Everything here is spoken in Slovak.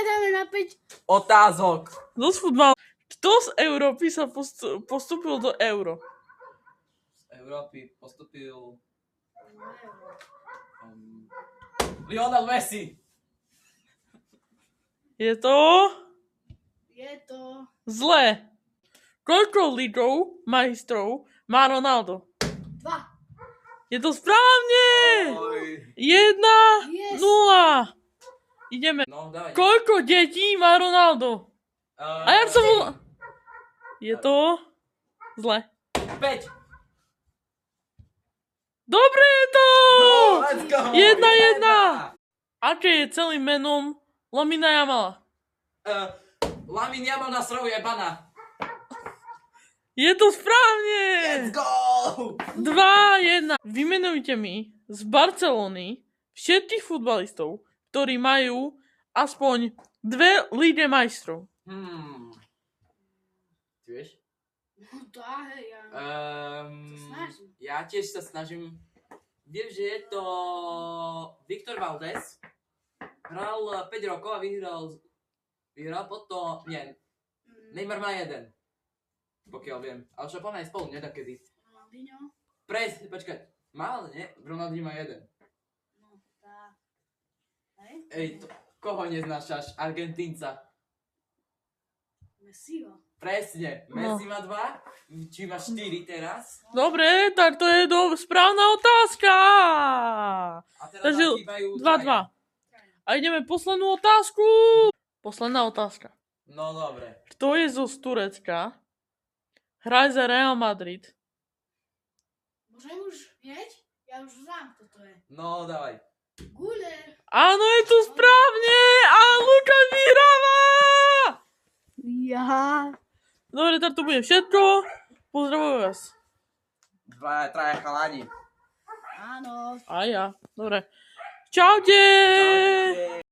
dáme na 5. Otázok. Kto z futbalu? Kto z Európy sa postúpil do euro? Z Európy postupil Lionel Messi. Je to zlé. Koľko ligov majstrov má Ronaldo? 2. Je to správne! Oj. 1-0. Ideme. No, dávaj. Koľko detí má Ronaldo? A ja som bol... Je to zle. 5. Dobre je to! No, let's go. 1-1. Aké je celým menom Lamina Jamala? Lamin Jamal nasrovuje bana. Je to správne! Let's go. 2-1. Vymenujte mi z Barcelony všetkých futbalistov, ktorí majú aspoň 2 Lígy majstrov. Ty vieš? No dá, hej, ja snažím. Ja tiež sa snažím. Viem, že je to Viktor Valdés. Hral 5 rokov a vyhral potom... Nie, Neymar má 1. Pokiaľ viem. Ale Šampón aj spolu, nedakedy. Ronaldinho? Počkaj. Mal, nie? Ronaldinho má 1. No, tá. Hej? Ej, koho neznášaš? Argentínca. Messiho. Presne. Messi má 2. Či má 4 teraz? Dobre, tak to je správna otázka. A teraz Takže nám chýbajú 2-2. A ideme poslednú otázku. Posledná otázka. No dobre. Kto je z Turecka? Hraj za Real Madrid. Môžem už hneď? Ja už znám, kto to je. No dávaj. Guler. Áno, je to správne. A Lukáš vyhráva. Ja. Dobre, tak to bude všetko. Pozdravujem vás. 2, 3 chalani. Áno. A ja. Dobre. Čaute.